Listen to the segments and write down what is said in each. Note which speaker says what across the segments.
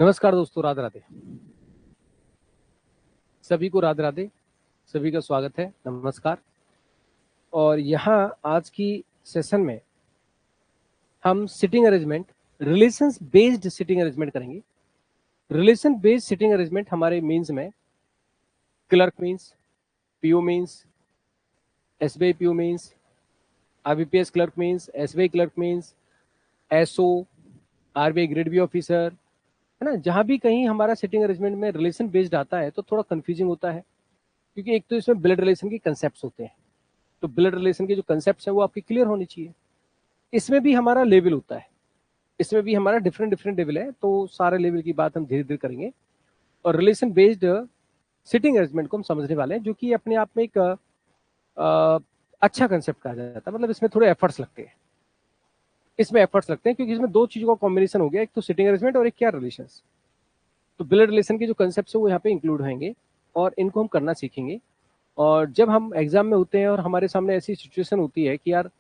Speaker 1: नमस्कार दोस्तों, राधे राधे। सभी को राधे राधे, सभी का स्वागत है। नमस्कार। और यहाँ आज की सेशन में हम sitting arrangement, relations based sitting arrangement करेंगे। रिलेशन बेस्ड सिटिंग अरेंजमेंट हमारे मीन्स में clerk mains, PO mains, SBI PO mains, IBPS clerk mains, SBI clerk mains, SO, RBI grade B officer, है ना। जहां भी कहीं हमारा सिटिंग अरेंजमेंट में रिलेशन बेस्ड आता है तो थोड़ा कंफ्यूजिंग होता है, क्योंकि एक तो इसमें ब्लड रिलेशन के कंसेप्ट होते हैं। तो ब्लड रिलेशन के जो कंसेप्ट है वो आपके क्लियर होने चाहिए। इसमें भी हमारा लेवल होता है, इसमें भी हमारा डिफरेंट डिफरेंट लेवल है, तो सारे लेवल की बात हम धीरे धीरे करेंगे। और रिलेशन बेस्ड सिटिंग अरेंजमेंट को हम समझने वाले हैं, जो कि अपने आप में एक अच्छा कंसेप्ट कहा जाता है। मतलब इसमें थोड़े एफर्ट्स लगते हैं, क्योंकि इसमें दो चीजों का कॉम्बिनेशन हो गया, एक तो सिटिंग अरेंजमेंट और एक क्या, रिलेशन। तो ब्लड रिलेशन के जो कंसेप्ट है वो यहाँ पे इंक्लूड होंगे और इनको हम करना सीखेंगे। और जब हम एग्जाम में होते हैं और हमारे सामने ऐसी सिचुएशन होती है कि यार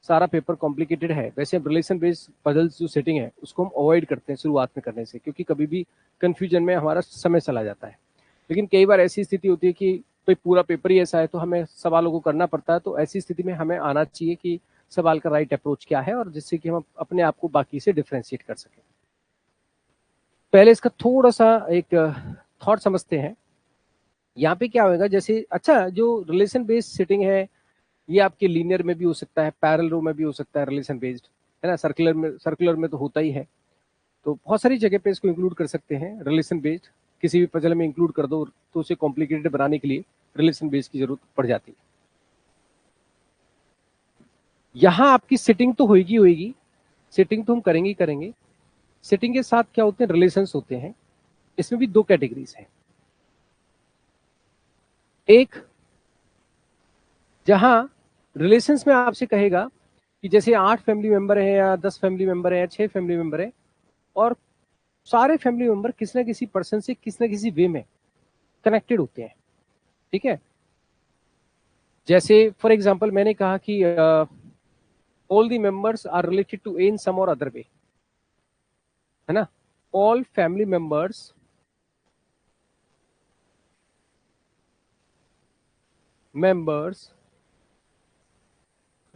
Speaker 1: सारा पेपर कॉम्प्लिकेटेड है, वैसे रिलेशन बेस्ड पजल्स जो सेटिंग है उसको हम अवॉइड करते हैं शुरुआत में करने से, क्योंकि कभी भी कंफ्यूजन में हमारा समय चला जाता है। लेकिन कई बार ऐसी स्थिति होती है कि कोई पूरा पेपर ही ऐसा है तो हमें सवालों को करना पड़ता है। तो ऐसी स्थिति में हमें आना चाहिए कि सवाल का राइट अप्रोच क्या है, और जिससे कि हम अपने आप को बाकी से डिफ्रेंशिएट कर सकें। पहले इसका थोड़ा सा एक थॉट समझते हैं। यहाँ पे क्या होगा, जैसे अच्छा जो रिलेशन बेस्ड सिटिंग है ये आपके लीनियर में भी हो सकता है, पैरेलल रो में भी हो सकता है, रिलेशन बेस्ड, है ना। सर्कुलर में तो होता ही है। तो बहुत सारी जगह पे इसको इंक्लूड कर सकते हैं रिलेशन बेस्ड। किसी भी पजल में इंक्लूड कर दो तो उसे कॉम्प्लिकेटेड बनाने के लिए रिलेशन बेस्ड की जरूरत पड़ जाती है। यहाँ आपकी सेटिंग तो होगी, सेटिंग तो हम करेंगे ही करेंगे। सेटिंग के साथ क्या होते हैं, रिलेशंस होते हैं। इसमें भी दो कैटेगरीज हैं। एक, जहां रिलेशंस में आपसे कहेगा कि जैसे 8 फैमिली मेंबर है या 10 फैमिली मेंबर है या 6 फैमिली मेंबर है, और सारे फैमिली मेंबर किसी ना किसी पर्सन से किसी ना किसी वे में कनेक्टेड होते हैं। ठीक है। जैसे फॉर एग्जांपल मैंने कहा कि all the members are related to in some or other way, है ना। All family members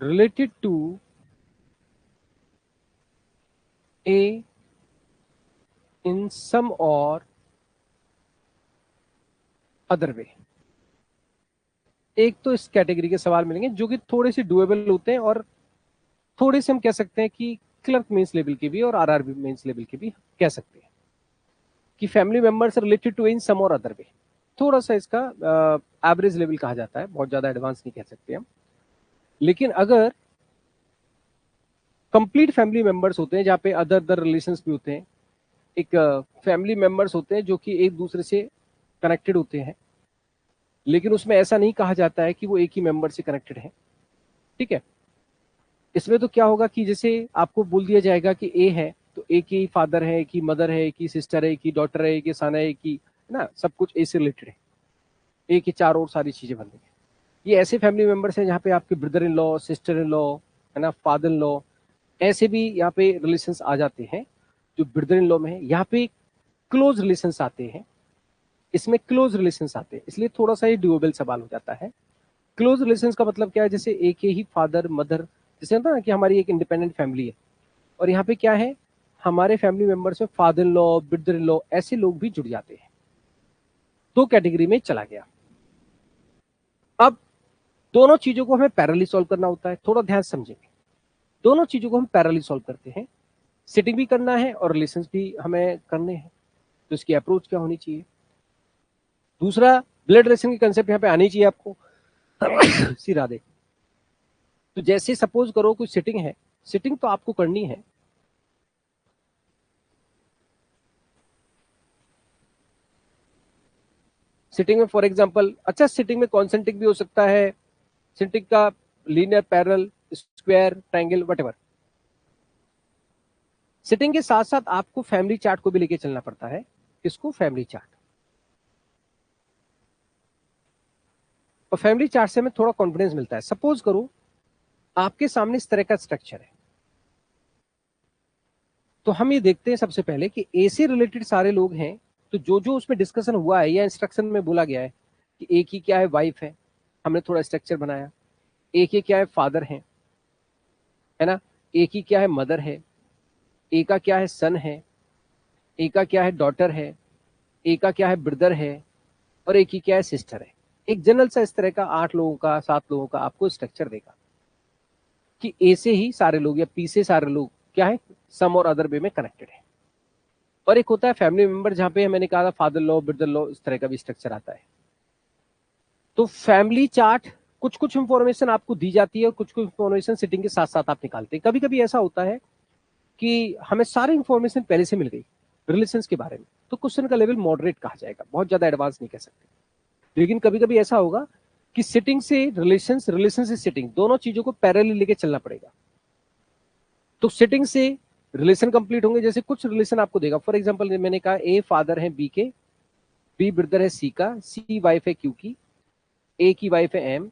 Speaker 1: related to a in some or other वे। एक तो इस कैटेगरी के सवाल मिलेंगे जो कि थोड़े से डुएबल होते हैं, और थोड़े से हम कह सकते हैं कि क्लर्क मेंस लेवल के भी और आरआरबी मेंस लेवल के भी कह सकते हैं कि family members related to in some or other वे। थोड़ा सा इसका एवरेज लेवल कहा जाता है, बहुत ज्यादा एडवांस नहीं कह सकते हम। लेकिन अगर कंप्लीट फैमिली मेंबर्स होते हैं जहाँ पे अदर अदर रिलेशंस भी होते हैं, एक फैमिली मेंबर्स होते हैं जो कि एक दूसरे से कनेक्टेड होते हैं, लेकिन उसमें ऐसा नहीं कहा जाता है कि वो एक ही मेंबर से कनेक्टेड है। ठीक है। इसमें तो क्या होगा कि जैसे आपको बोल दिया जाएगा कि ए है तो एक ही फादर है, एक ही मदर है, एक ही सिस्टर है, एक ही डॉटर है, एक ही सन है, एक ही, है ना, सब कुछ ए से रिलेटेड है। एक ही चार और सारी चीजें बन रही है। ये ऐसे फैमिली मेंबर्स हैं जहाँ पे आपके brother in law, sister in law, है ना, फादर इन लॉ, ऐसे भी यहाँ पे रिलेशंस आ जाते हैं जो ब्रदर इन लॉ में है। यहाँ पे क्लोज रिलेशंस आते हैं, इसमें क्लोज रिलेशंस आते हैं, इसलिए थोड़ा सा ये ड्यूएबल सवाल हो जाता है। क्लोज रिलेशंस का मतलब क्या है, जैसे एक ही फादर मदर, जैसे होता है ना कि हमारी एक इंडिपेंडेंट फैमिली है, और यहाँ पे क्या है, हमारे फैमिली मेंबर्स में father in law, brother in law, ऐसे लोग भी जुड़ जाते हैं। दो कैटेगरी में चला गया। अब दोनों चीजों को हमें पैरेलली सॉल्व करना होता है, थोड़ा ध्यान समझेंगे। दोनों चीजों को हम पैरेलली सॉल्व करते हैं, सिटिंग भी करना है और रिलेशंस भी हमें करने हैं। तो इसकी अप्रोच क्या होनी चाहिए। दूसरा, ब्लड रिलेशन की कंसेप्ट यहाँ पे आनी चाहिए आपको। सिरा दे। तो जैसे सपोज करो कोई सिटिंग है, सिटिंग तो आपको करनी है। सिटिंग में फॉर एग्जांपल, अच्छा सिटिंग में कॉन्सेंट्रिक भी हो सकता है, सिटिंग का linear, parallel, square, triangle, whatever. Sitting के साथ साथ आपको फैमिली चार्ट को भी लेके चलना पड़ता है। किसको, फैमिली चार्ट। और फैमिली चार्ट से हमें थोड़ा कॉन्फिडेंस मिलता है। सपोज करो आपके सामने इस तरह का स्ट्रक्चर है, तो हम ये देखते हैं सबसे पहले कि ए से रिलेटेड सारे लोग हैं, तो जो जो उसमें डिस्कशन हुआ है या इंस्ट्रक्शन में बोला गया है कि ए की क्या है वाइफ है, हमने थोड़ा स्ट्रक्चर बनाया। ए के क्या है फादर है ना। ए की क्या है मदर है। ए का क्या है सन है। ए का क्या है डॉटर है। ए का क्या है ब्रदर है। और ए की क्या है सिस्टर है। एक जनरल सा इस तरह का 8 लोगों का 7 लोगों का आपको स्ट्रक्चर देगा कि ए से ही सारे लोग या पी से सारे लोग क्या है सम और अदर वे में कनेक्टेड है। और एक होता है फैमिली मेंबर, जहां पे मैंने कहा था फादर लॉ ब्रदर लॉ, इस तरह का भी स्ट्रक्चर आता है। तो फैमिली चार्ट कुछ कुछ इंफॉर्मेशन आपको दी जाती है और कुछ कुछ इंफॉर्मेशन सिटिंग के साथ साथ आप निकालते हैं। कभी कभी ऐसा होता है कि हमें सारी इंफॉर्मेशन पहले से मिल गई रिलेशंस के बारे में, तो क्वेश्चन का लेवल मॉडरेट कहा जाएगा, बहुत ज्यादा एडवांस नहीं कह सकते। लेकिन कभी कभी ऐसा होगा कि सिटिंग से रिलेशंस, रिलेशन से सिटिंग, दोनों चीजों को पैरेलल लेके चलना पड़ेगा। तो सिटिंग से रिलेशन कंप्लीट होंगे। जैसे कुछ रिलेशन आपको देगा, फॉर एग्जांपल मैंने कहा ए फादर है बी के, बी ब्रदर है सी का, सी वाइफ है क्यू की, ए की वाइफ है एम।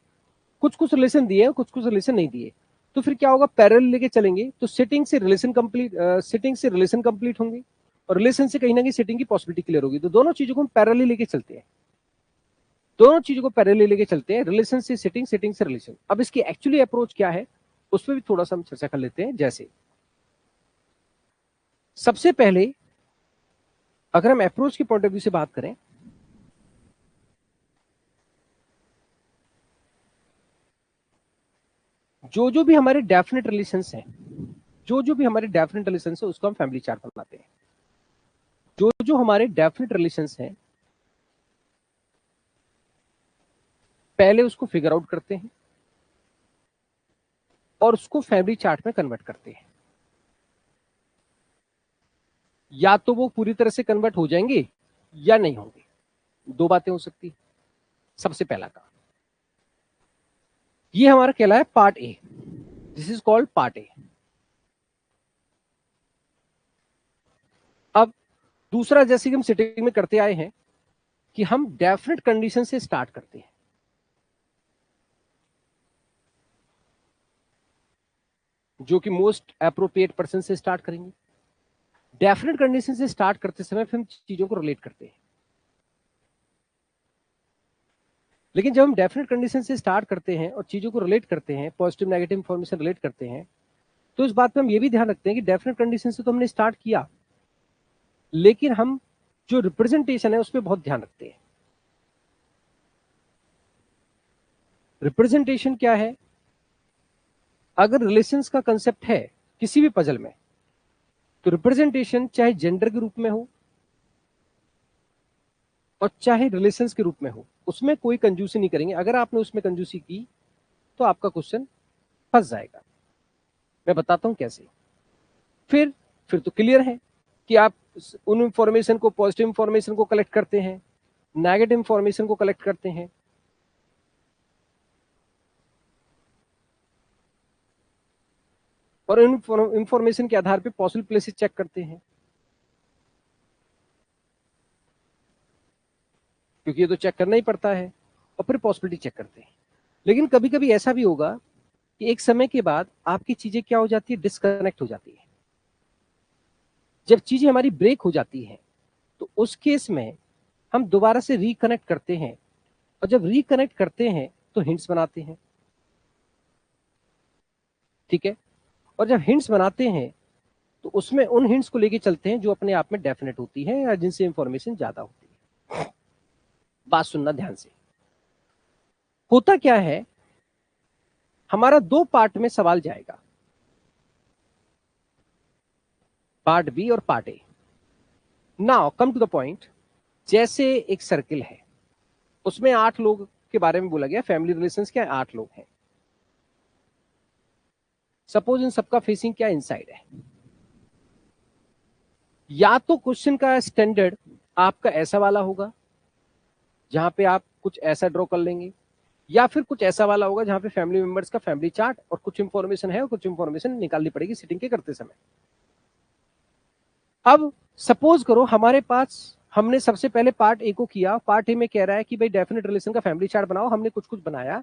Speaker 1: कुछ कुछ रिलेशन दिए कुछ कुछ रिलेशन नहीं दिए, तो फिर क्या होगा पैरेलल लेके चलेंगे। तो सिटिंग से रिलेशन कंप्लीट, सिटिंग से रिलेशन कंप्लीट होंगे और रिलेशन से कहीं ना कहीं सिटिंग की पॉसिबिलिटी क्लियर होगी। तो दोनों चीजों को हम पैरेलल लेके चलते हैं, दोनों चीजों को पैरेलल लेके चलते हैं, रिलेशन से सिटिंग, सिटिंग से रिलेशन। अब इसकी एक्चुअली अप्रोच क्या है उस पर भी थोड़ा सा हम चर्चा कर लेते हैं। जैसे सबसे पहले अगर हम अप्रोच के पॉइंट ऑफ व्यू से बात करें, जो जो भी हमारे डेफिनेट रिलेशंस हैं, जो जो भी हमारे डेफिनेट रिलेशंस है उसको हम फैमिली चार्ट बनाते हैं। जो जो हमारे डेफिनेट रिलेशंस हैं पहले उसको फिगर आउट करते हैं और उसको फैमिली चार्ट में कन्वर्ट करते हैं। या तो वो पूरी तरह से कन्वर्ट हो जाएंगे या नहीं होंगे, दो बातें हो सकती है। सबसे पहला काम ये हमारा कहला है part A, this is called part A. अब दूसरा, जैसे कि हम सिटिंग में करते आए हैं कि हम डेफिनेट कंडीशन से स्टार्ट करते हैं, जो कि मोस्ट अप्रोप्रिएट पर्सन से स्टार्ट करेंगे। डेफिनेट कंडीशन से स्टार्ट करते समय फिर हम चीजों को रिलेट करते हैं। लेकिन जब हम डेफिनेट कंडीशन से स्टार्ट करते हैं और चीजों को रिलेट करते हैं, पॉजिटिव नेगेटिव इंफॉर्मेशन रिलेट करते हैं, तो इस बात में हम ये भी ध्यान रखते हैं कि डेफिनेट कंडीशन से तो हमने स्टार्ट किया, लेकिन हम जो रिप्रेजेंटेशन है उस पर बहुत ध्यान रखते हैं। रिप्रेजेंटेशन क्या है? अगर रिलेशंस का कंसेप्ट है किसी भी पजल में, तो रिप्रेजेंटेशन चाहे जेंडर के रूप में हो और चाहे रिलेशंस के रूप में हो, उसमें कोई कंजूसी नहीं करेंगे। अगर आपने उसमें कंजूसी की तो आपका क्वेश्चन फंस जाएगा। मैं बताता हूं कैसे। फिर तो क्लियर है कि आप उन इंफॉर्मेशन को, पॉजिटिव इंफॉर्मेशन को कलेक्ट करते हैं, नेगेटिव इंफॉर्मेशन को कलेक्ट करते हैं, और इन इंफॉर्मेशन के आधार पे पॉसिबल प्लेसेस चेक करते हैं, क्योंकि ये तो चेक करना ही पड़ता है, और फिर पॉसिबिलिटी चेक करते हैं। लेकिन कभी कभी ऐसा भी होगा कि एक समय के बाद आपकी चीजें क्या हो जाती है, डिस्कनेक्ट हो जाती है। जब चीजें हमारी ब्रेक हो जाती हैं तो उस केस में हम दोबारा से रिकनेक्ट करते हैं, और जब रिकनेक्ट करते हैं तो हिंट्स बनाते हैं, ठीक है। और जब हिंट्स बनाते हैं तो उसमें उन हिंट्स को लेके चलते हैं जो अपने आप में डेफिनेट होती है या जिनसे इंफॉर्मेशन ज्यादा होती है। बात सुनना ध्यान से। होता क्या है, हमारा 2 पार्ट में सवाल जाएगा, पार्ट बी और part A. Now come to the point. जैसे एक सर्किल है, उसमें 8 लोग के बारे में बोला गया, फैमिली रिलेशंस क्या है, 8 लोग हैं। सपोज इन सबका फेसिंग क्या इनसाइड है। या तो क्वेश्चन का स्टैंडर्ड आपका ऐसा वाला होगा जहां पे आप कुछ ऐसा ड्रॉ कर लेंगे, या फिर कुछ ऐसा वाला होगा जहां पे फैमिली मेंबर्स का फैमिली चार्ट और कुछ इंफॉर्मेशन है और कुछ इंफॉर्मेशन निकालनी पड़ेगी सिटिंग के करते समय। अब सपोज करो हमारे पास, हमने सबसे पहले पार्ट ए को किया। पार्ट ए में कह रहा है कि भाई डेफिनेट रिलेशन का फैमिली चार्ट बनाओ। हमने कुछ कुछ बनाया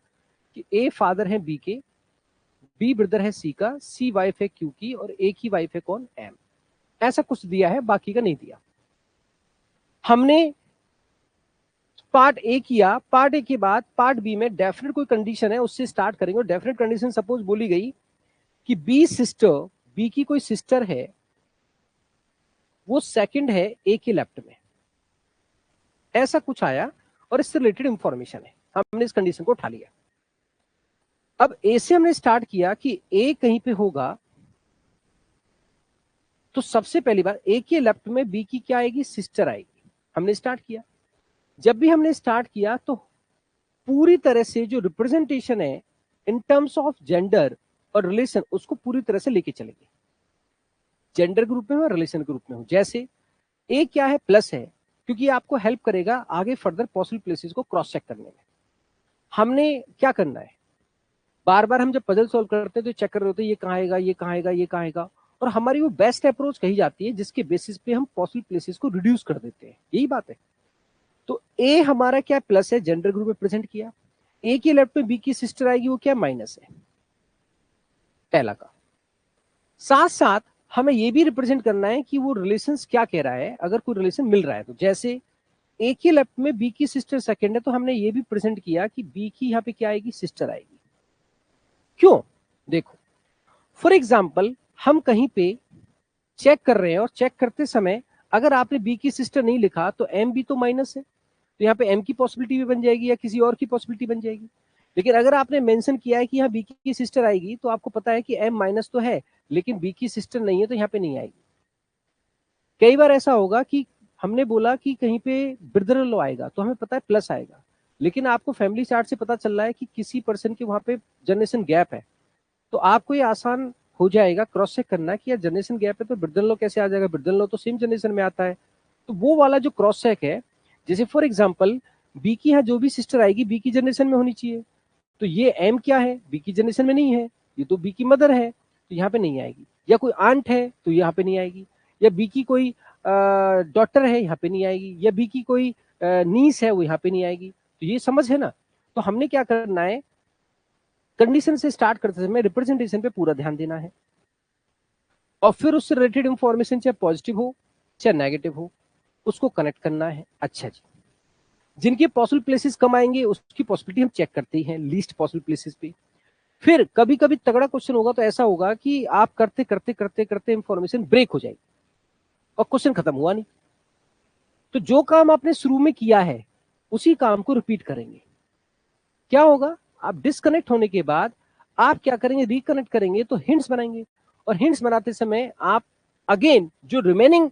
Speaker 1: कि ए फादर है बी के, बी ब्रदर है सी का, सी वाइफ है क्यू की, और ए की वाइफ है कौन, एम। ऐसा कुछ दिया है, बाकी का नहीं दिया। हमने पार्ट ए किया, पार्ट ए के बाद पार्ट बी में डेफिनेट कोई कंडीशन है उससे स्टार्ट करेंगे। और डेफिनेट कंडीशन सपोज बोली गई कि बी की कोई सिस्टर है, वो सेकंड है ए के लेफ्ट में, ऐसा कुछ आया और इससे रिलेटेड इंफॉर्मेशन है, हमने इस कंडीशन को उठा लिया। अब ए से हमने स्टार्ट किया कि ए कहीं पे होगा, तो सबसे पहली बार ए के लेफ्ट में बी की क्या आएगी, सिस्टर आएगी। हमने स्टार्ट किया, जब भी हमने स्टार्ट किया तो पूरी तरह से जो रिप्रेजेंटेशन है इन टर्म्स ऑफ जेंडर और रिलेशन, उसको पूरी तरह से लेके चलेंगे। जेंडर ग्रुप में हो, रिलेशन ग्रुप में हो। जैसे ए क्या है, प्लस है, क्योंकि ये आपको हेल्प करेगा आगे फर्दर पॉसिबल प्लेसेस को क्रॉस चेक करने में। हमने क्या करना है, बार बार हम जब पजल सॉल्व करते हैं तो चेक कर रहे होते हैं ये कहाँ आएगा, ये कहाँ आएगा, ये कहाँ आएगा, और हमारी वो बेस्ट अप्रोच कही जाती है जिसके बेसिस पे हम पॉसिबल प्लेसेस को रिड्यूस कर देते हैं। यही बात है। तो ए हमारा क्या प्लस है, जेंडर ग्रुप में प्रेजेंट किया। ए के लेफ्ट में बी की सिस्टर आएगी, वो क्या माइनस है, पहला का। साथ साथ हमें ये भी रिप्रेजेंट करना है कि वो रिलेशंस क्या कह रहा है, अगर कोई रिलेशन मिल रहा है तो। जैसे ए के लेफ्ट में बी की सिस्टर सेकंड है, तो हमने ये भी प्रेजेंट किया कि बी की यहाँ पे क्या आएगी, सिस्टर आएगी। क्यों, देखो फॉर एग्जाम्पल हम कहीं पे चेक कर रहे हैं और चेक करते समय अगर आपने बी की सिस्टर नहीं लिखा तो एम भी तो माइनस है, तो यहाँ पे एम की पॉसिबिलिटी भी बन जाएगी या किसी और की पॉसिबिलिटी बन जाएगी। लेकिन अगर आपने मेंशन किया है कि यहाँ बी की सिस्टर आएगी, तो आपको पता है कि एम माइनस तो है लेकिन बी की सिस्टर नहीं है, तो यहाँ पे नहीं आएगी। कई बार ऐसा होगा कि हमने बोला कि कहीं पे ब्रदर लॉ आएगा तो हमें पता है प्लस आएगा, लेकिन आपको फैमिली चार्ट से पता चल रहा है कि किसी पर्सन के वहां पे जनरेशन गैप है, तो आपको ये आसान हो जाएगा क्रॉस चेक करना कि यार जनरेशन गैप है तो ब्रदर लॉ कैसे आ जाएगा, ब्रदर लॉ तो सेम जनरेशन में आता है। तो वो वाला जो क्रॉस चेक है, जैसे फॉर एग्जाम्पल बी की यहाँ जो भी सिस्टर आएगी बी की जनरेशन में होनी चाहिए, तो ये एम क्या है, बी की जनरेशन में नहीं है, ये तो बी की मदर है तो यहाँ पे नहीं आएगी। या कोई आंट है तो यहाँ पे नहीं आएगी, या बी की कोई डॉटर है यहाँ पे नहीं आएगी, या बी की कोई नीस है वो यहाँ पे नहीं आएगी। तो ये समझ है ना। तो हमने क्या करना है, कंडीशन से स्टार्ट करते समय रिप्रेजेंटेशन पे पूरा ध्यान देना है, और फिर उससे रिलेटेड इंफॉर्मेशन चाहे पॉजिटिव हो चाहे नेगेटिव हो उसको कनेक्ट करना है। अच्छा जी, जिनके पॉसिबल प्लेसेस कम आएंगे उसकी पॉसिबिलिटी हम चेक करते ही हैं लीस्ट पॉसिबल प्लेसेस पे। फिर कभी कभी तगड़ा क्वेश्चन होगा तो ऐसा होगा कि आप करते करते करते करते इंफॉर्मेशन ब्रेक हो जाएगी और क्वेश्चन खत्म हुआ नहीं। तो जो काम आपने शुरू में किया है उसी काम को रिपीट करेंगे। क्या होगा, आप डिस्कनेक्ट होने के बाद आप क्या करेंगे, रिकनेक्ट करेंगे, तो हिंट्स बनाएंगे, और हिंट्स बनाते समय आप अगेन जो रिमेनिंग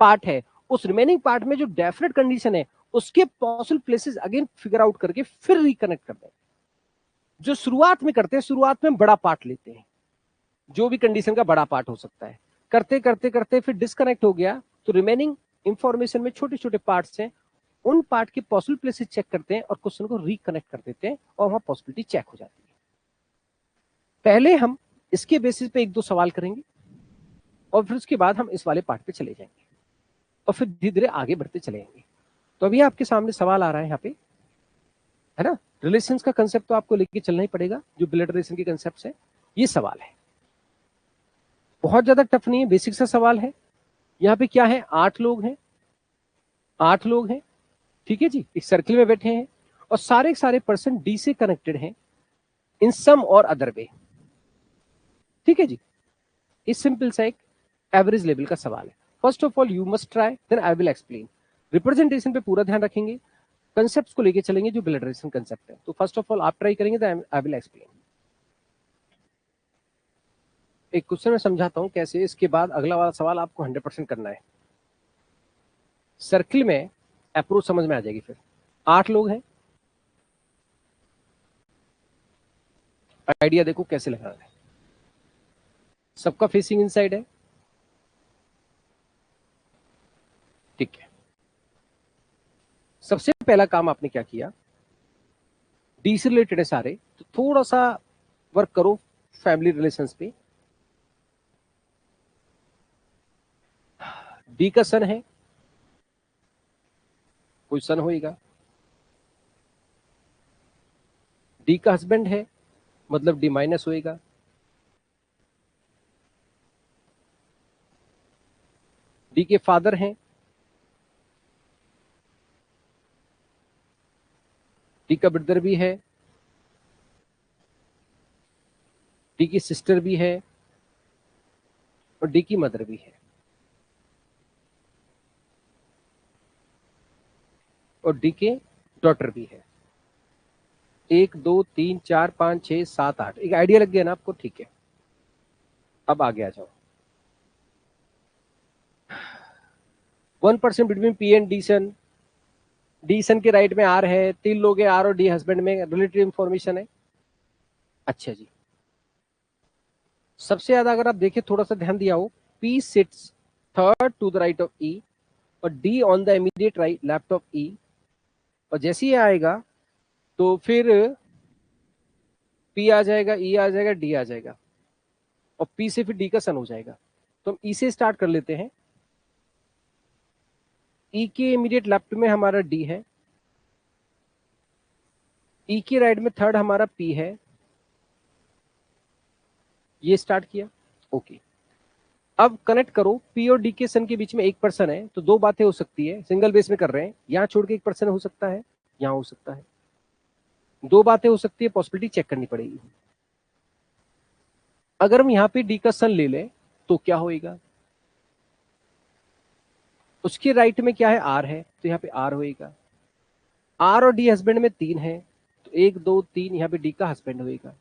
Speaker 1: पार्ट है उस रिमेनिंग पार्ट में जो डेफिनेट कंडीशन है उसके possible places again figure out करके फिर रिकनेक्ट करते हैं। जो शुरुआत में करते हैं, शुरुआत में बड़ा पार्ट लेते हैं, जो भी कंडीशन का बड़ा पार्ट हो सकता है, करते करते करते फिर डिस्कनेक्ट हो गया तो रिमेनिंग इंफॉर्मेशन में छोटे छोटे पार्ट्स हैं, उन पार्ट के पॉसिबल प्लेसेस चेक करते हैं और क्वेश्चन को रिकनेक्ट कर देते हैं और वहां पॉसिबिलिटी चेक हो जाती है। पहले हम इसके बेसिस पे एक दो सवाल करेंगे और फिर उसके बाद हम इस वाले पार्ट पे चले जाएंगे और फिर धीरे धीरे आगे बढ़ते चलेंगे। तो अभी आपके सामने सवाल आ रहा है यहाँ पे, है ना। रिलेशंस का कंसेप्ट तो आपको लेके चलना ही पड़ेगा, जो ब्लड रिलेशन के कंसेप्ट है। ये सवाल है, बहुत ज्यादा टफ नहीं है, बेसिक सा सवाल है। यहाँ पे क्या है, 8 लोग हैं, 8 लोग हैं, ठीक है जी, एक सर्किल में बैठे हैं और सारे सारे पर्सन डी से कनेक्टेड हैं इन सम और अदर वे, ठीक है जी। इस सिंपल सा एक एवरेज लेवल का सवाल है। First of all you must try, then I will explain. Representation पे पूरा ध्यान रखेंगे, कंसेप्ट को लेके चलेंगे जो ब्लड रिलेशन कंसेप्ट है। तो फर्स्ट ऑफ ऑल आप ट्राई करेंगे, देन आई विल एक्सप्लेन। एक क्वेश्चन में समझाता हूं कैसे, इसके बाद अगला वाला सवाल आपको 100% करना है। सर्किल में अप्रोच समझ में आ जाएगी। फिर 8 लोग हैं, आइडिया देखो कैसे लगा है। सबका फेसिंग इनसाइड है, ठीक है। सबसे पहला काम आपने क्या किया, डी से रिलेटेड है सारे, तो थोड़ा सा वर्क करो फैमिली रिलेशंस पे। डी का सन है, कोई सन होएगा। डी का हस्बैंड है, मतलब डी माइनस होएगा। डी के फादर हैं, डी का ब्रदर भी है, डी की सिस्टर भी है और डी की मदर भी है और डी के डॉटर भी है। 1 2 3 4 5 6 7 8, एक आइडिया लग गया ना आपको? ठीक है, अब आगे आ जाओ। 1% between P and D son. D son के राइट में आर है, 3 लोग हैं, आर और डी हस्बैंड में, रिलेटिव इंफॉर्मेशन है। अच्छा जी, सबसे ज्यादा अगर आप देखें, थोड़ा सा ध्यान दिया हो, P sits third to the right of E और D on the immediate right left of E, और जैसे ही आएगा तो फिर पी आ जाएगा, ई आ जाएगा, डी आ जाएगा और पी से फिर डी का सन हो जाएगा। तो हम ई से स्टार्ट कर लेते हैं। ई के इमीडिएट लेफ्ट में हमारा डी है, ई के राइट में थर्ड हमारा पी है, ये स्टार्ट किया। ओके, अब कनेक्ट करो, पी और डी के सन के बीच में एक पर्सन है, तो दो बातें हो सकती है, सिंगल बेस में कर रहे हैं, यहां छोड़ के एक पर्सन हो सकता है, यहां हो सकता है, दो बातें हो सकती है, पॉसिबिलिटी चेक करनी पड़ेगी। अगर हम यहां पे डी का सन ले लें तो क्या होएगा? उसके राइट में क्या है? आर है, तो यहाँ पे आर होएगा। आर और डी हस्बैंड में 3 है, तो 1 2 3 यहाँ पे डी का हस्बैंड होएगा।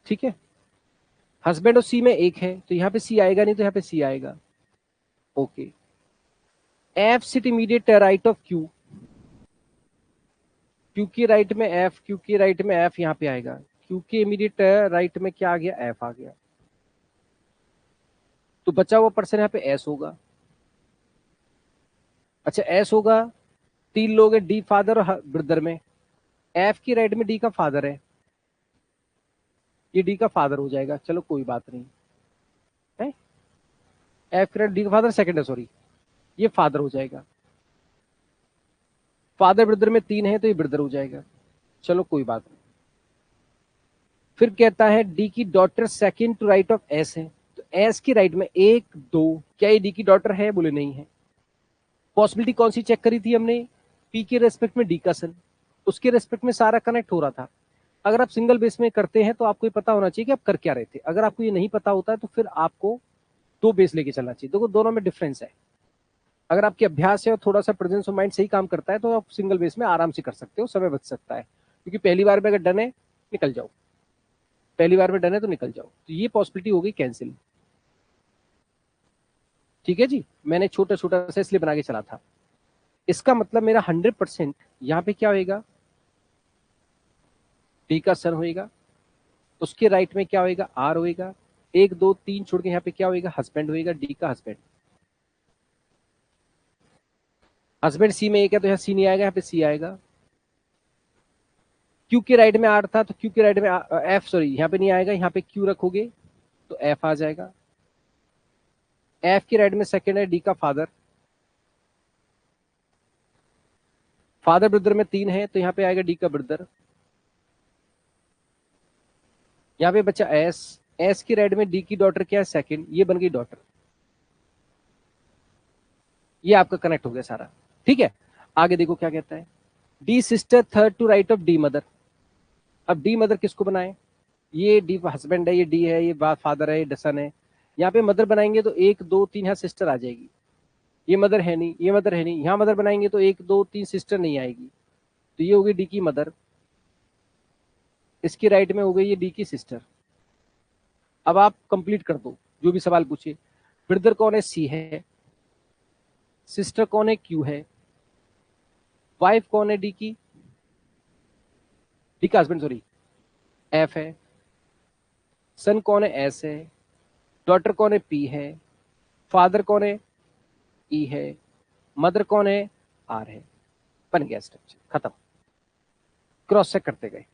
Speaker 1: ठीक है, हस्बैंड और सी में 1 है, तो यहाँ पे सी आएगा नहीं, तो यहाँ पे सी आएगा। Okay, F sit immediate right of Q, Q के राइट में एफ, क्यू के राइट में एफ यहाँ पे आएगा, क्यू के इमीडिएट राइट में क्या आ गया? एफ आ गया। तो बचा हुआ पर्सन यहाँ पे एस होगा। अच्छा, एस होगा, 3 लोग हैं, डी फादर और ब्रदर में, एफ की राइट में डी का फादर है, ये डी का फादर हो जाएगा, चलो कोई बात नहीं है। एफ की राइट डी का फादर सेकंड है, सॉरी, ये फादर हो जाएगा। फादर ब्रदर में 3 है, तो ये ब्रदर हो जाएगा, चलो कोई बात नहीं। फिर कहता है डी की daughter second to right of S है, तो एस की राइट में 1 2, क्या ये डी की डॉटर है? बोले नहीं है। पॉसिबिलिटी कौन सी चेक करी थी हमने? पी के रेस्पेक्ट में डी का सन, उसके रेस्पेक्ट में सारा कनेक्ट हो रहा था। अगर आप सिंगल बेस में करते हैं तो आपको ये पता होना चाहिए कि आप कर क्या रहे थे। अगर आपको ये नहीं पता होता है तो फिर आपको 2 बेस लेके चलना चाहिए। देखो, दोनों में डिफरेंस है। अगर आपके अभ्यास है और थोड़ा सा प्रेजेंस ऑफ माइंड सही काम करता है तो आप सिंगल बेस में आराम से कर सकते हो, समय बच सकता है। क्योंकि पहली बार में अगर डन है, निकल जाओ, पहली बार में डन है तो निकल जाओ, तो ये पॉसिबिलिटी हो गई कैंसिल। ठीक है जी, मैंने छोटा छोटा सा इसलिए बना के चला था। इसका मतलब मेरा 100% यहाँ पे क्या होएगा? डी का सन होएगा, उसके राइट में क्या होएगा? आर होएगा। 1 2 3 छोड़ के यहाँ पे क्या होएगा? हस्बैंड होएगा, डी का हस्बैंड। हस्बैंड सी में 1 है, तो यहाँ सी नहीं आएगा, यहाँ पे सी आएगा। क्यू के राइट में आर था, तो क्यू के राइट में एफ, सॉरी, यहाँ पे नहीं आएगा, यहाँ पे क्यू रखोगे तो एफ आ जाएगा। एफ के राइट में सेकंड है, डी का फादर। फादर ब्रदर में 3 है, तो यहाँ पे आएगा डी का ब्रदर। यहाँ पे बच्चा एस, एस की राइट में डी की डॉटर क्या है? सेकंड, ये बन गई डॉटर। ये आपका कनेक्ट हो गया सारा। ठीक है, आगे देखो क्या कहता है। D sister third to right of D mother. अब डी मदर किसको बनाए? ये डी हस्बैंड है, ये डी है, ये फादर है, ये सन है। यहाँ पे मदर बनाएंगे तो 1 2 3 यहाँ सिस्टर आ जाएगी, ये मदर है नहीं, ये मदर है नहीं। यहाँ मदर बनाएंगे तो 1 2 3 सिस्टर नहीं आएगी, तो ये होगी डी की मदर। इसकी राइट में हो गई ये डी की सिस्टर। अब आप कंप्लीट कर दो जो भी सवाल पूछे। ब्रदर कौन है? सी है। सिस्टर कौन है? क्यू है। वाइफ कौन है? डी की, डी का हस्बैंड, सॉरी, एफ है। सन कौन है? एस है। डॉटर कौन है? पी है। फादर कौन है? ई है। मदर कौन है? आर है। बन गया स्ट्रक्चर, खत्म। क्रॉस चेक करते गए।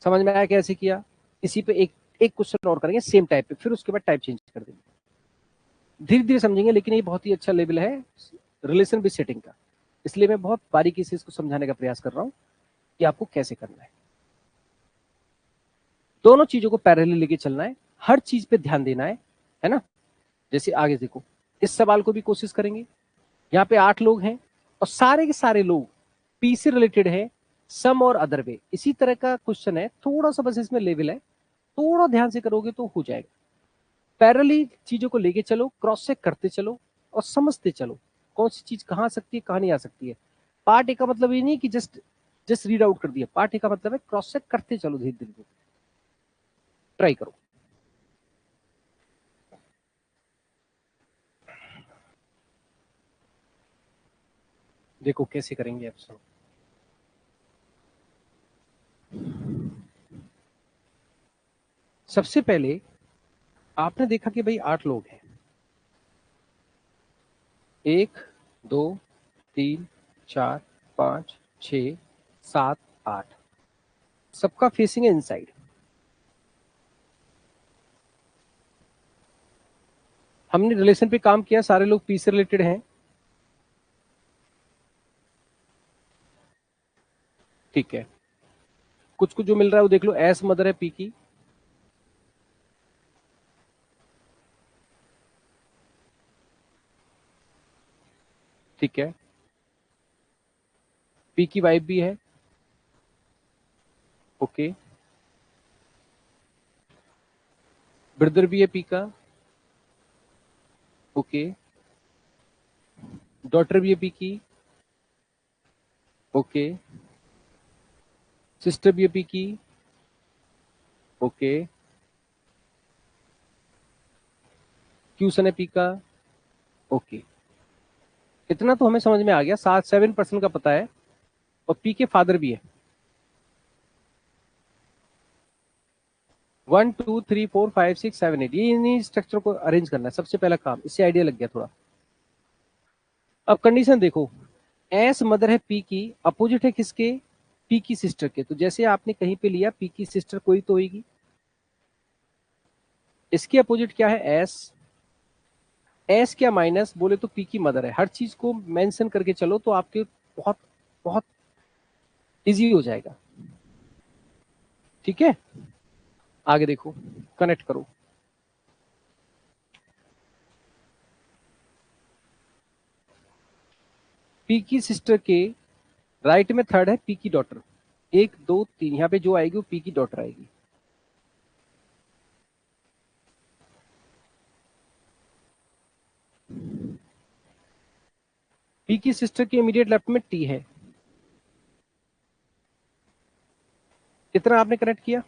Speaker 1: समझ में आया कैसे किया? इसी पे एक एक क्वेश्चन और करेंगे सेम टाइप पे, फिर उसके बाद टाइप चेंज कर देंगे। धीरे धीरे समझेंगे, लेकिन ये बहुत ही अच्छा लेवल है रिलेशन विद सेटिंग का, इसलिए मैं बहुत बारीकी से इसको समझाने का प्रयास कर रहा हूं कि आपको कैसे करना है। दोनों चीजों को पैरेलल लेके चलना है, हर चीज पे ध्यान देना है ना। जैसे आगे देखो, इस सवाल को भी कोशिश करेंगे। यहाँ पे 8 लोग हैं और सारे के सारे लोग पी से रिलेटेड है, सम और अदर वे। इसी तरह का क्वेश्चन है, थोड़ा सा बस इसमें लेवल है, थोड़ा ध्यान से करोगे तो हो जाएगा। पैरेलली चीजों को लेके चलो, क्रॉस चेक करते चलो और समझते चलो कौन सी चीज कहाँ आ सकती है, कहाँ नहीं आ सकती है। पार्ट ए का मतलब ये नहीं कि जस्ट जस्ट रीड आउट कर दिया। पार्ट ए का मतलब है क्रॉस चेक करते चलो, धीरे धीरे ट्राई करो। देखो कैसे करेंगे आप सब। सबसे पहले आपने देखा कि भाई 8 लोग हैं, 1 2 3 4 5 6 7 8, सबका फेसिंग है इनसाइड। हमने रिलेशन पे काम किया, सारे लोग पी से रिलेटेड हैं, ठीक है। कुछ कुछ जो मिल रहा है वो देख लो, एस मदर है पी की, ठीक है। पी की वाइफ भी है, ओके। ब्रदर भी है पी का, ओके। डॉटर भी है पी की, ओके। सिस्टर भी है पी की, ओके। क्यूसन है पी का, ओके। इतना तो हमें समझ में आ गया, 7% का पता है। और पी के फादर भी है। 1 2 3 4 5 6 7 8, ये इन्हीं स्ट्रक्चर को अरेंज करना है सबसे पहला काम। इससे आइडिया लग गया थोड़ा। अब कंडीशन देखो, एस मदर है पी की, अपोजिट है किसके, पी की सिस्टर के। तो जैसे आपने कहीं पे लिया पी की सिस्टर कोई तो होगी, इसके अपोजिट क्या है एस। एस क्या माइनस बोले तो पी की मदर है। हर चीज को मेंशन करके चलो तो आपके बहुत बहुत इजी हो जाएगा, ठीक है। आगे देखो, कनेक्ट करो। पी की सिस्टर के राइट में थर्ड है पी की डॉटर। 1 2 3, यहाँ पे जो आएगी वो पी की डॉटर आएगी। पी की सिस्टर के इमीडिएट लेफ्ट में टी है। कितना आपने कनेक्ट किया।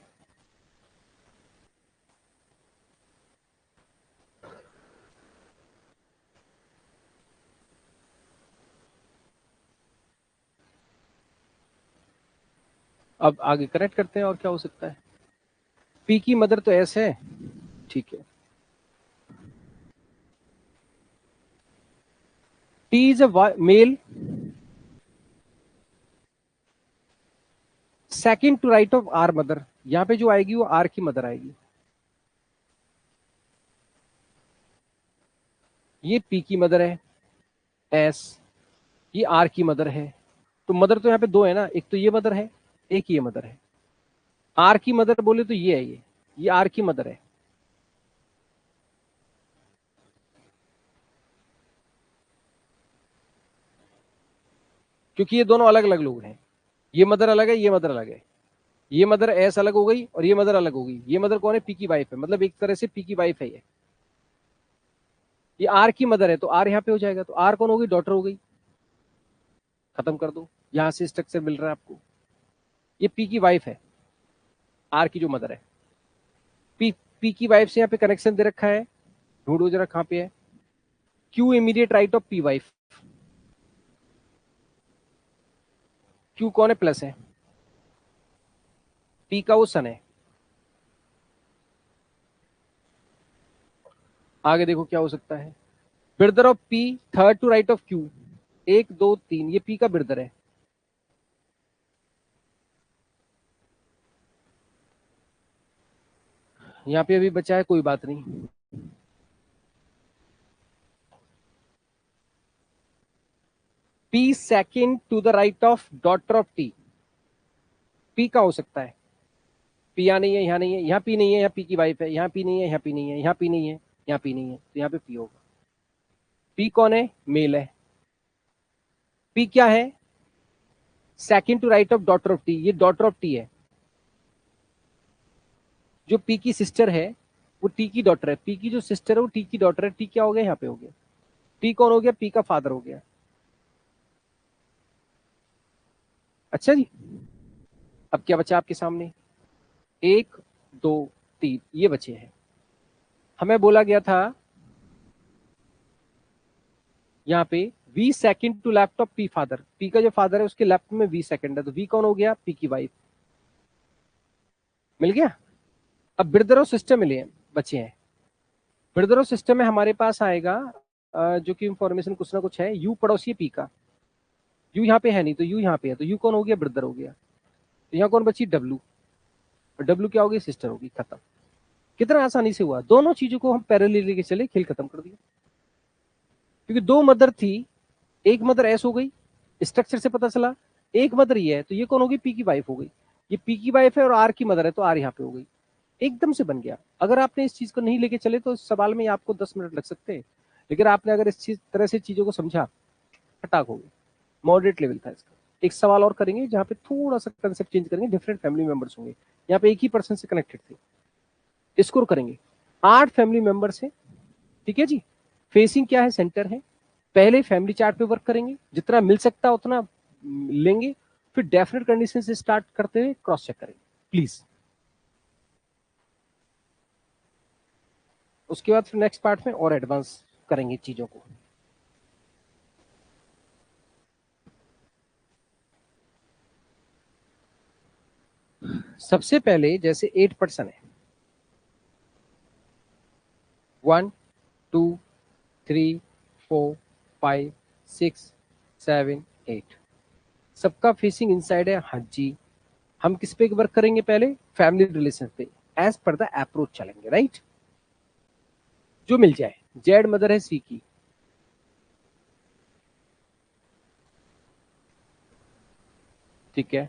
Speaker 1: अब आगे कनेक्ट करते हैं और क्या हो सकता है। पी की मदर तो एस है, ठीक है। T is a male, second to right of R mother. यहाँ पे जो आएगी वो आर की मदर आएगी। ये पी की मदर है एस, ये आर की मदर है। तो मदर तो यहाँ पे 2 है ना, एक तो ये मदर है, एक ये मदर है। आर की मदर बोले तो ये है, ये आर की मदर है। क्योंकि ये दोनों अलग अलग लोग हैं, ये मदर अलग है, ये मदर अलग है। ये मदर एस अलग हो गई और ये मदर अलग हो गई। ये मदर कौन है, पी की वाइफ है, मतलब एक तरह से पी की वाइफ है ये आर की मदर है। तो आर यहाँ पे हो जाएगा, तो आर कौन हो गई, डॉटर हो गई। खत्म कर दो, यहां से स्ट्रक्चर मिल रहा है आपको। ये पी की वाइफ है, आर की जो मदर है। पी पी की वाइफ से यहाँ पे कनेक्शन दे रखा है, ढूंढो जरा कहां पे है। Q immediate right of P wife. Q कौन है, प्लस है, पी का वो सन है। आगे देखो क्या हो सकता है। Brother of P, third to right of Q. 1 2 3, ये पी का ब्रदर है। यहाँ पे अभी बचा है, कोई बात नहीं। P second to the right of daughter of T. P का हो सकता है, पी यहाँ नहीं है, यहाँ नहीं है, यहाँ पी नहीं है, यहाँ पी की वाइफ है, यहाँ पी नहीं है, यहाँ पी नहीं है, यहाँ पी नहीं है, यहाँ पी नहीं है, तो यहाँ पे पी होगा। पी कौन है? मेल है। पी क्या है? Second to right of daughter of T, ये डॉटर ऑफ टी है। जो पी की सिस्टर है वो टी की डॉटर है, पी की जो सिस्टर है वो टी की डॉटर है। टी क्या हो गया? यहाँ पे हो गया। टी कौन हो गया? पी का फादर हो गया। अच्छा जी, अब क्या बचा आपके सामने? एक, दो, तीन, ये बचे हैं। हमें बोला गया था यहाँ पे V second to left of P father, P का जो फादर है उसके लेफ्ट में वी सेकंड है, तो वी कौन हो गया? पी की वाइफ। मिल गया। अब ब्रदर और सिस्टर मिले हैं, बचे हैं। ब्रदर और सिस्टर में हमारे पास आएगा जो कि इंफॉर्मेशन कुछ ना कुछ है। यू पड़ोसी है पी का, यू यहाँ पे है नहीं तो यू यहाँ पे है, तो यू कौन हो गया? ब्रदर हो गया। तो यहाँ कौन बची? डब्लू। और डब्लू क्या होगी? सिस्टर होगी। खत्म। कितना आसानी से हुआ, दोनों चीजों को हम पैरेलल लेके चले, खेल खत्म कर दिया। क्योंकि दो मदर थी, एक मदर एस हो गई, स्ट्रक्चर से पता चला। एक मदर ये है, तो ये कौन होगी? पी की वाइफ हो गई। ये पी की वाइफ है और आर की मदर है, तो आर यहाँ पे हो गई। एकदम से बन गया। अगर आपने इस चीज को नहीं लेके चले तो इस सवाल में आपको 10 मिनट लग सकते हैं, लेकिन आपने अगर इस चीज तरह से चीजों को समझा, फटाक हो गया। मॉडरेट लेवल था इसका। एक सवाल और करेंगे जहाँ पे थोड़ा सा कंसेप्ट चेंज करेंगे, डिफरेंट फैमिली मेंबर्स होंगे, यहाँ पे एक ही पर्सन से कनेक्टेड थे। स्कोर करेंगे। 8 फैमिली मेंबर्स है, ठीक है जी। फेसिंग क्या है? सेंटर है। पहले फैमिली चार्ट पे वर्क करेंगे, जितना मिल सकता है उतना लेंगे, फिर डेफिनेट कंडीशन से स्टार्ट करते हुए क्रॉस चेक करेंगे प्लीज। उसके बाद फिर नेक्स्ट पार्ट में और एडवांस करेंगे चीजों को। सबसे पहले जैसे 8% है, 1, 2, 3, 4, 5, 6, 7, 8, सबका फेसिंग इनसाइड है। हाँ जी। हम किस पे वर्क करेंगे? पहले फैमिली रिलेशन पे, एज पर द अप्रोच चलेंगे, राइट। जो मिल जाए। जेड मदर है सी की, ठीक है।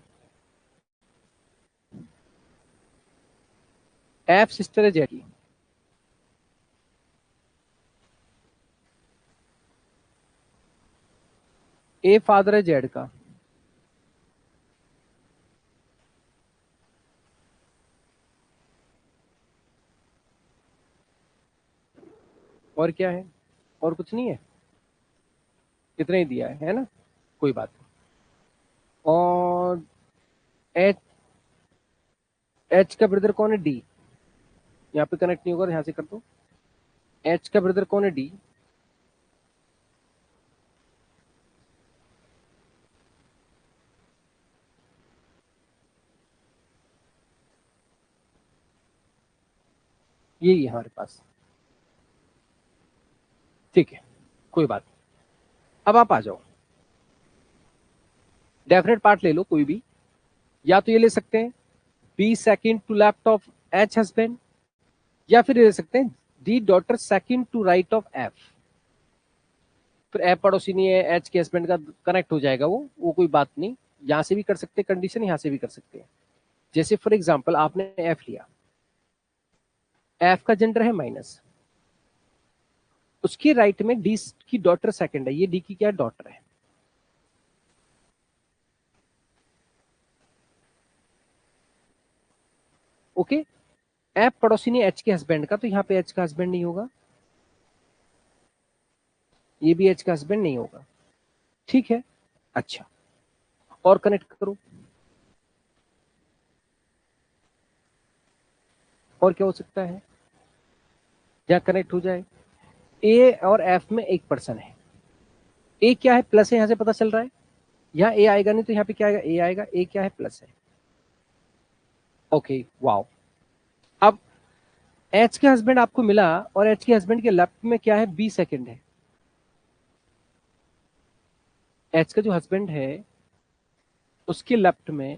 Speaker 1: एफ सिस्टर है जेड की, ए फादर है जेड का, और क्या है? और कुछ नहीं है, इतना ही दिया है ना, कोई बात नहीं। और एच, एच का ब्रदर कौन है? डी। यहाँ पे कनेक्ट नहीं होगा, यहाँ से कर दो। एच का ब्रदर कौन है? डी। यही है हमारे पास, ठीक है, कोई बात नहीं। अब आप आ जाओ, डेफिनेट पार्ट ले लो कोई भी। या तो ये ले सकते हैं B second to left of H husband, या फिर ले सकते हैं D daughter second to right of F. फिर एफ पड़ोसी नहीं है, एच के हस्बैंड का कनेक्ट हो जाएगा, वो कोई बात नहीं। यहां से भी कर सकते हैं कंडीशन, यहां से भी कर सकते हैं। जैसे फॉर एग्जाम्पल आपने एफ लिया, एफ का जेंडर है माइनस, उसके राइट में डी की डॉटर सेकंड है, ये डी की क्या है? डॉटर है। ओके। एफ पड़ोसी नहीं एच के हस्बैंड का, तो यहाँ पे एच का हस्बैंड नहीं होगा, ये भी एच का हस्बैंड नहीं होगा, ठीक है। अच्छा, और कनेक्ट करो। और क्या हो सकता है जहाँ कनेक्ट हो जाए? ए और एफ में एक पर्सन है, ए क्या है? प्लस है, यहां से पता चल रहा है। यहाँ ए आएगा नहीं, तो यहाँ पे क्या आएगा? ए आएगा। ए क्या है? प्लस है। Okay, wow. अब एच के हस्बैंड आपको मिला, और एच के हस्बैंड के लेफ्ट में क्या है? बी सेकंड है। एच का जो हस्बैंड है उसके लेफ्ट में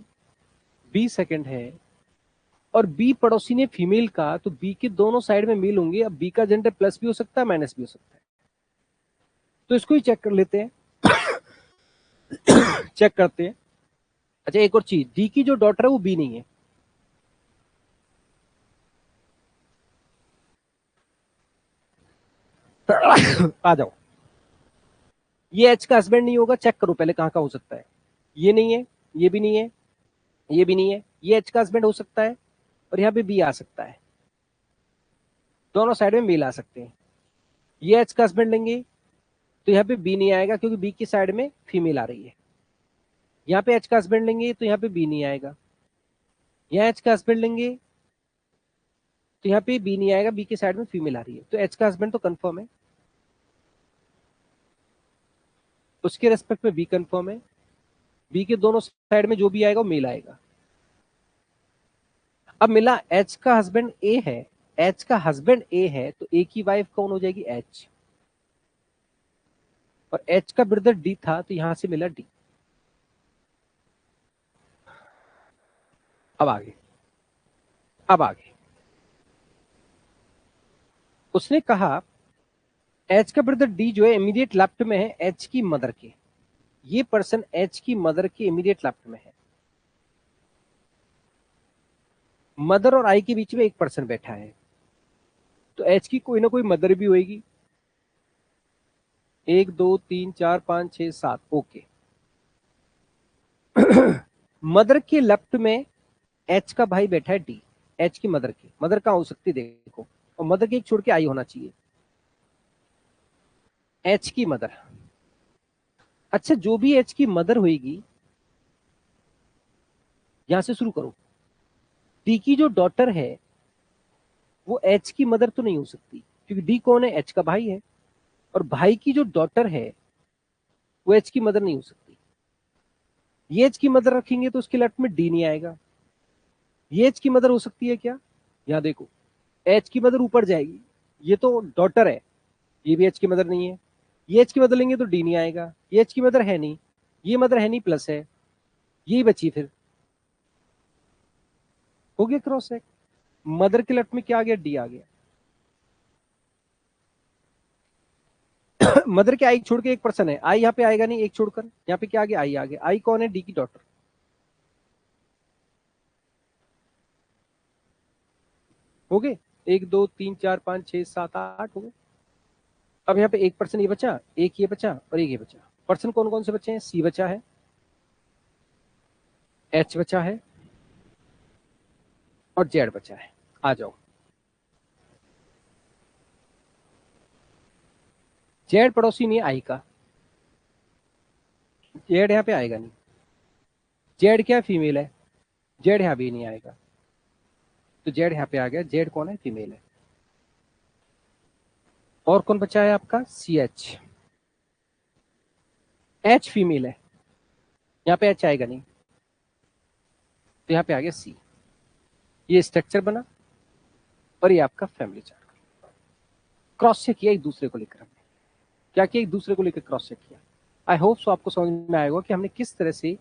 Speaker 1: बी सेकंड है, और बी पड़ोसी ने फीमेल का, तो बी के दोनों साइड में मेल होंगे। अब बी का जेंडर प्लस भी हो सकता है, माइनस भी हो सकता है, तो इसको ही चेक कर लेते हैं। चेक करते हैं। अच्छा, एक और चीज, डी की जो डॉटर है वो बी नहीं है, आ जाओ, ये एच का हस्बैंड नहीं होगा, चेक करो पहले कहाँ का हो सकता है। ये नहीं है, ये भी नहीं है, ये भी नहीं है, ये एच का हस्बैंड हो सकता है और यहाँ पे बी आ सकता है, दोनों साइड में मेल आ सकते हैं। ये एच का हस्बैंड लेंगे तो यहाँ पे बी नहीं आएगा क्योंकि बी की साइड में फीमेल आ रही है। यहाँ पे एच का हस्बैंड लेंगे तो यहाँ पे बी नहीं आएगा। यहाँ एच का हस्बैंड लेंगे तो यहाँ पे बी नहीं आएगा, बी की साइड में फीमेल आ रही है, तो एच का हस्बैंड तो कंफर्म है, उसके रेस्पेक्ट में बी कंफर्म है, बी के दोनों साइड में जो भी आएगा वो मेल आएगा। अब मिला एच का हस्बैंड ए है, एच का हस्बैंड ए है तो ए की वाइफ कौन हो जाएगी, एच, और एच का ब्रदर डी था तो यहां से मिला डी। अब आगे, अब आगे उसने कहा एच का ब्रदर डी जो है इमीडिएट लेफ्ट में है एच की मदर के, ये पर्सन एच की मदर के इमीडिएट लेफ्ट में है। मदर और आई के बीच में एक पर्सन बैठा है, तो एच की कोई ना कोई मदर भी होगी, 1 2 3 4 5 6 7, ओके। मदर के लेफ्ट में एच का भाई बैठा है डी, एच की मदर की मदर कहाँ हो सकती है देखो, और मदर के एक छोड़ के आई होना चाहिए, एच की मदर। अच्छा, जो भी एच की मदर होगी, यहां से शुरू करो, डी की जो डॉटर है वो एच की मदर तो नहीं हो सकती क्योंकि डी कौन है, एच का भाई है, और भाई की जो डॉटर है वो एच की मदर नहीं हो सकती। ये एच की मदर रखेंगे तो उसके लेफ्ट में डी नहीं आएगा। ये एच की मदर हो सकती है क्या, यहां देखो, एच की मदर ऊपर जाएगी, ये तो डॉटर है, ये भी एच की मदर नहीं है, ये एच की मदर लेंगे तो डी नहीं आएगा, ये एच की मदर है नहीं, ये मदर है नहीं प्लस है, यही बची फिर, हो गया क्रॉस सेक। मदर के लेफ्ट में क्या आ गया, डी आ गया। मदर के आई छोड़ के एक पर्सन है, आई यहाँ पे आएगा नहीं, एक छोड़कर यहाँ पे क्या आ गया, आई आ गया, आई कौन है, डी की डॉटर, हो गए 1 2 3 4 5 6 7 8 हो गए। अब यहाँ पे एक पर्सन ये बचा, एक ये बचा और एक ये बचा। पर्सन कौन कौन से बचे हैं, सी बचा है, एच बचा है और जेड बचा है। आ जाओ, जेड पड़ोसी नहीं है आई का, जेड यहाँ पे आएगा नहीं, जेड क्या फीमेल है, जेड यहाँ भी नहीं आएगा, तो जेड यहाँ पे आ गया, जेड कौन है, फीमेल है। और कौन बचा है आपका, सी एच, एच फीमेल है, यहाँ पे एच आएगा नहीं, तो यहाँ पे आ गया सी। ये स्ट्रक्चर बना और ये आपका फैमिली चार्ट। क्रॉस चेक किया एक दूसरे को लेकर, हमने क्या किया, एक दूसरे को लेकर क्रॉस चेक किया। आई होप सो आपको समझ में आएगा कि हमने किस तरह से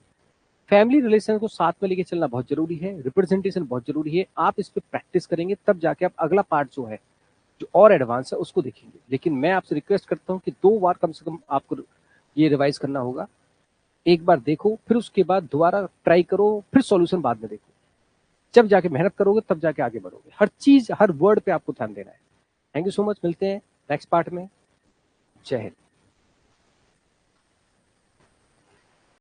Speaker 1: फैमिली रिलेशन को साथ में लेके चलना बहुत जरूरी है, रिप्रेजेंटेशन बहुत जरूरी है। आप इस पे प्रैक्टिस करेंगे तब जाके आप अगला पार्ट जो है, जो और एडवांस है, उसको देखेंगे। लेकिन मैं आपसे रिक्वेस्ट करता हूँ कि 2 बार कम से कम आपको ये रिवाइज करना होगा। एक बार देखो, फिर उसके बाद दोबारा ट्राई करो, फिर सॉल्यूशन बाद में देखो। जब जाके मेहनत करोगे तब जाके आगे बढ़ोगे। हर चीज, हर वर्ड पे आपको ध्यान देना है। थैंक यू सो मच, मिलते हैं नेक्स्ट पार्ट में। जय हिंद।